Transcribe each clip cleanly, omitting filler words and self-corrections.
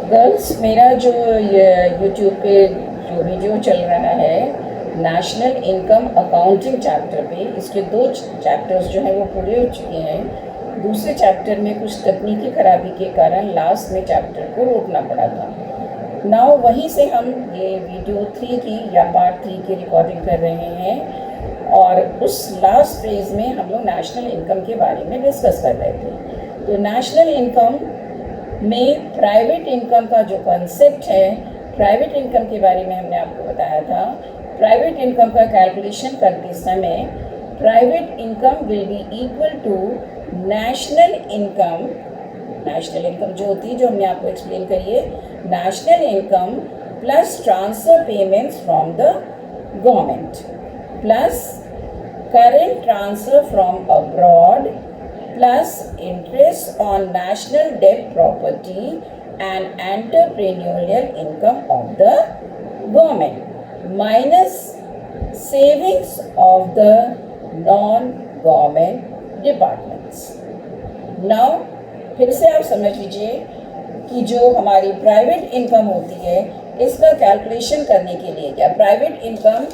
Girls, मेरा जो ये यूट्यूब पे जो वीडियो चल रहा है नेशनल इनकम अकाउंटिंग चैप्टर पे, इसके 2 चैप्टर्स जो हैं वो पूरे हो चुके हैं। दूसरे चैप्टर में कुछ तकनीकी खराबी के कारण लास्ट में चैप्टर को रोकना पड़ा था। नाउ वहीं से हम ये वीडियो 3 की या पार्ट 3 की रिकॉर्डिंग कर रहे हैं और उस लास्ट फेज में हम लोग नेशनल इनकम के बारे में डिस्कस कर रहे थे। तो नेशनल इनकम में प्राइवेट इनकम का जो कॉन्सेप्ट है, प्राइवेट इनकम के बारे में हमने आपको बताया था। प्राइवेट इनकम का कैलकुलेशन करते समय private income will be equal to national income. National income जो होती है, जो हमने आपको एक्सप्लेन करी है, national income plus transfer payments from the government plus current transfer from abroad plus interest on national debt property and entrepreneurial income of the government minus savings of the non-government departments. Now फिर से आप समझ लीजिए कि जो हमारी private income होती है इसका कैलकुलेशन करने के लिए, या प्राइवेट इनकम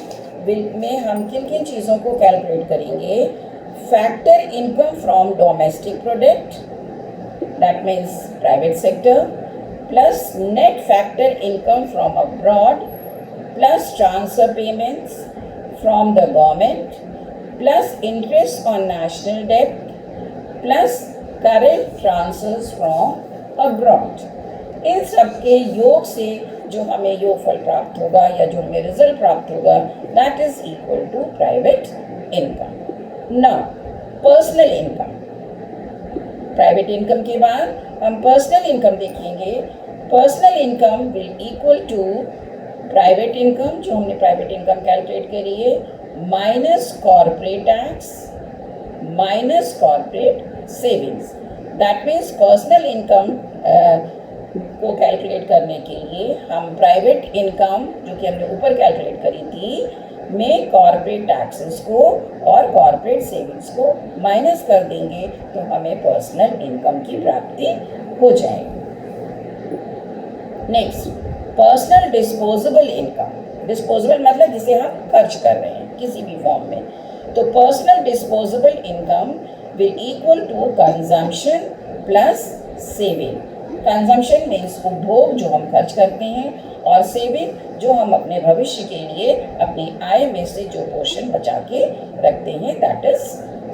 में हम किन किन चीज़ों को कैलकुलेट करेंगे। Factor income from domestic product, that means private sector, plus net factor income from abroad, plus transfer payments from the government, plus interest on national debt, plus current transfers from abroad. इन सब के योग से जो हमें योगफल प्राप्त होगा या जो हमें रिजल्ट प्राप्त होगा, that is equal to private income. Now personal income, private income के बाद हम पर्सनल इनकम देखेंगे। Personal income will equal to private income, जो हमने प्राइवेट इनकम कैलकुलेट करी है, minus corporate tax minus corporate savings. That means personal income को calculate करने के लिए हम प्राइवेट इनकम जो कि हमने ऊपर कैलकुलेट करी थी में कॉर्पोरेट टैक्सेस को और कॉर्पोरेट सेविंग्स को माइनस कर देंगे तो हमें पर्सनल इनकम की प्राप्ति हो जाएगी। Next, personal disposable income. Disposable मतलब जिसे हम खर्च कर रहे हैं किसी भी फॉर्म में। तो personal disposable income will equal to consumption plus saving. Consumption means उपभोग जो हम खर्च करते हैं, और सेविंग जो हम अपने भविष्य के लिए अपनी आय में से जो पोर्शन बचा के रखते हैं, that is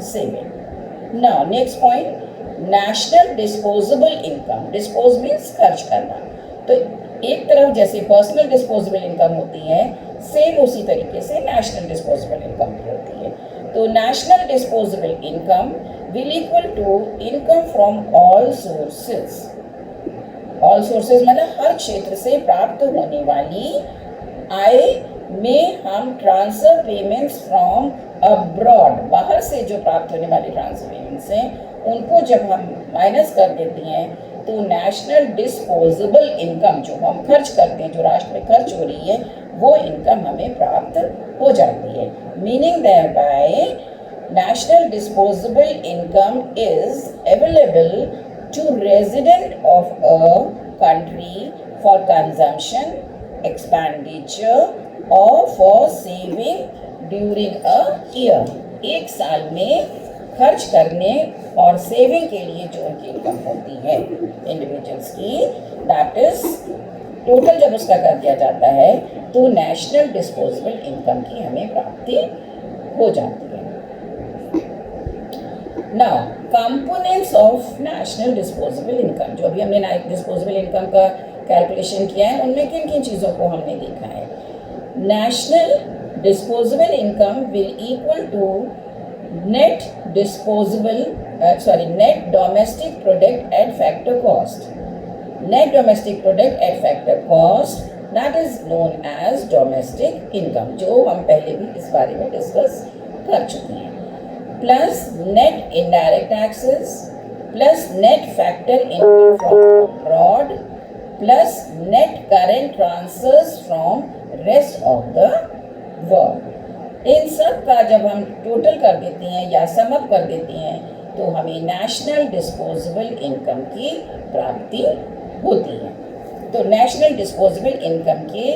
saving. Now next point, national disposable income. Dispose means खर्च करना। तो एक तरफ जैसे पर्सनल डिस्पोजेबल इनकम होती है, सेम उसी तरीके से नेशनल डिस्पोजेबल इनकम भी होती है। तो national disposable income will equal to income from all sources. All sources मतलब हर क्षेत्र से प्राप्त होने वाली आय में हम ट्रांसफर पेमेंट्स फ्रॉम अब्रॉड, बाहर से जो प्राप्त होने वाली ट्रांसफर पेमेंट्स हैं उनको जब हम माइनस कर देते हैं तो नेशनल डिस्पोजेबल इनकम जो हम खर्च करते हैं, जो राष्ट्र में खर्च हो रही है, वो इनकम हमें प्राप्त हो जाती है। Meaning thereby national disposable income is available to resident of a country for consumption, expenditure or for saving during a year। एक साल में खर्च करने और सेविंग के लिए जो उनकी इनकम होती है इंडिविजुअल्स की, दैट इज टोटल जब उसका कर दिया जाता है तो नेशनल डिस्पोजेबल इनकम की हमें प्राप्ति हो जाती है। Now components of national disposable income, जो अभी हमने डिस्पोजेबल इनकम का कैलकुलेशन किया है उनमें किन किन चीज़ों को हमने देखा है। National disposable income will equal to net disposable net domestic product at factor cost. Net domestic product at factor cost, that is known as domestic income, जो हम पहले भी इस बारे में डिस्कस कर चुके हैं। Plus net indirect taxes plus net factor income from abroad plus net current transfers from rest of the world. इन सब का जब हम टोटल कर देते हैं या सम अप कर देते हैं तो हमें नेशनल डिस्पोजेबल इनकम की प्राप्ति होती है। तो नेशनल डिस्पोजेबल इनकम के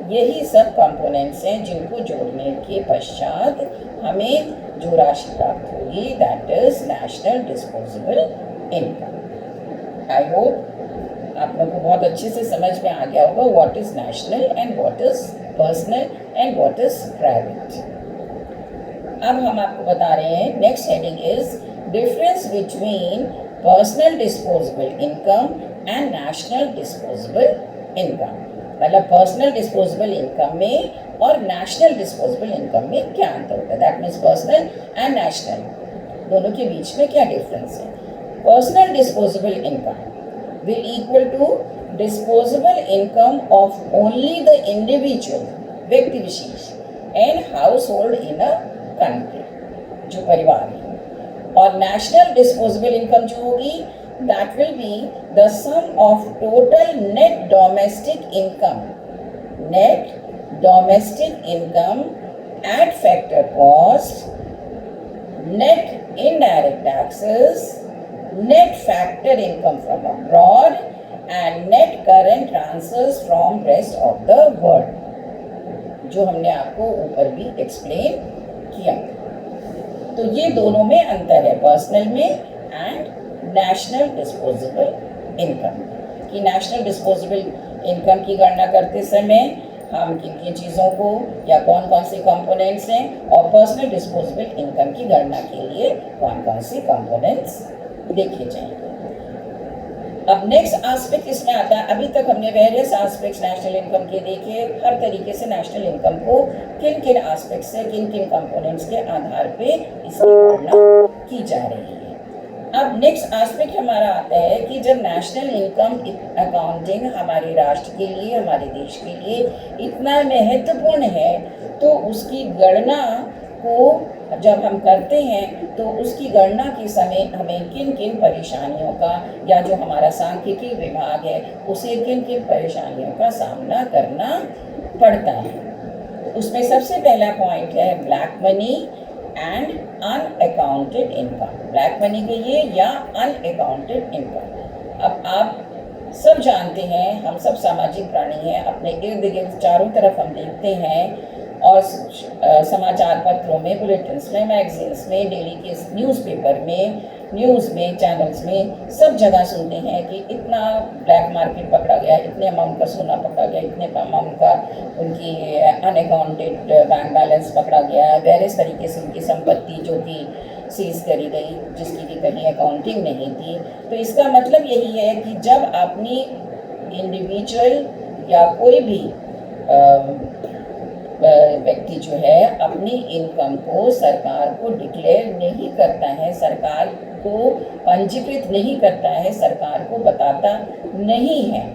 यही सब कंपोनेंट्स हैं जिनको जोड़ने के पश्चात हमें जो राशि प्राप्त होगी that is national disposable income. I hope आप लोगों को बहुत अच्छे से समझ में आ गया होगा what is national and what is personal and what is private. अब हम आपको बता रहे हैं next heading is difference between personal disposable income and national disposable income. मतलब पर्सनल डिस्पोजेबल इनकम में और नेशनल डिस्पोजेबल इनकम में क्या अंतर होता है, that means personal and national दोनों के बीच में क्या डिफरेंस है। Personal disposable income will equal to disposable income of only the individual, व्यक्ति विशेष, एंड हाउस होल्ड इन अ कंट्री, जो परिवार है। और नेशनल डिस्पोजेबल इनकम जो होगी that will be the sum of total net domestic income at factor cost, net indirect taxes, net factor income from abroad and net current transfers from rest of the world, जो हमने आपको ऊपर भी explain किया। तो ये दोनों में अंतर है, पर्सनल में एंड नेशनल डिस्पोजेबल इनकम। कि नेशनल डिस्पोजेबल इनकम की गणना करते समय हम किन किन चीज़ों को या कौन कौन से कंपोनेंट्स हैं, और पर्सनल डिस्पोजेबल इनकम की गणना के लिए कौन कौन से कंपोनेंट्स देखे जाएंगे। अब नेक्स्ट एस्पेक्ट इसमें आता है, अभी तक हमने वेरियस एस्पेक्ट्स नेशनल इनकम के देखे, हर तरीके से नेशनल इनकम को किन किन एस्पेक्ट से किन किन कंपोनेंट्स के आधार पे इसकी गणना की जा रही है। अब नेक्स्ट एस्पेक्ट हमारा आता है कि जब नेशनल इनकम अकाउंटिंग हमारे राष्ट्र के लिए, हमारे देश के लिए इतना महत्वपूर्ण है, तो उसकी गणना को जब हम करते हैं तो उसकी गणना के समय हमें किन किन परेशानियों का, या जो हमारा सांख्यिकी विभाग है उसे किन किन परेशानियों का सामना करना पड़ता है। उसमें सबसे पहला पॉइंट है black money and unaccounted income. Black money कहिए या अनअकाउंटेड इनकम। अब आप सब जानते हैं, हम सब सामाजिक प्राणी हैं, अपने इर्द गिर्द चारों तरफ हम देखते हैं और समाचार पत्रों में, बुलेटिन्स में, मैगजीन्स में, डेली के न्यूज़पेपर में, न्यूज़ में, चैनल्स में, सब जगह सुनते हैं कि इतना ब्लैक मार्केट पकड़ा गया, इतने अमाउंट का सोना पकड़ा गया, इतने अमाउंट का उनकी अनअकाउंटेड बैंक बैलेंस पकड़ा गया, वेरियस तरीके से उनकी संपत्ति जो कि सीज करी गई, जिसकी भी कहीं अकाउंटिंग नहीं थी। तो इसका मतलब यही है कि जब अपनी इंडिविजुअल या कोई भी व्यक्ति जो है अपनी इनकम को सरकार को डिक्लेयर नहीं करता है, सरकार को पंजीकृत नहीं करता है, सरकार को बताता नहीं है,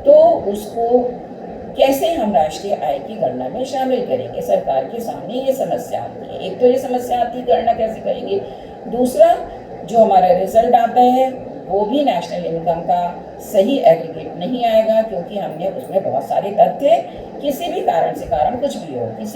तो उसको कैसे हम राष्ट्रीय आय की गणना में शामिल करेंगे। सरकार के सामने ये समस्या आती है। एक तो ये समस्या आती है गणना कैसे करेंगे, दूसरा जो हमारा रिजल्ट आता है वो भी नेशनल इनकम का सही एग्रीगेट नहीं आएगा, क्योंकि हमने उसमें बहुत सारे तथ्य किसी भी कारण से, कारण कुछ भी हो, किसी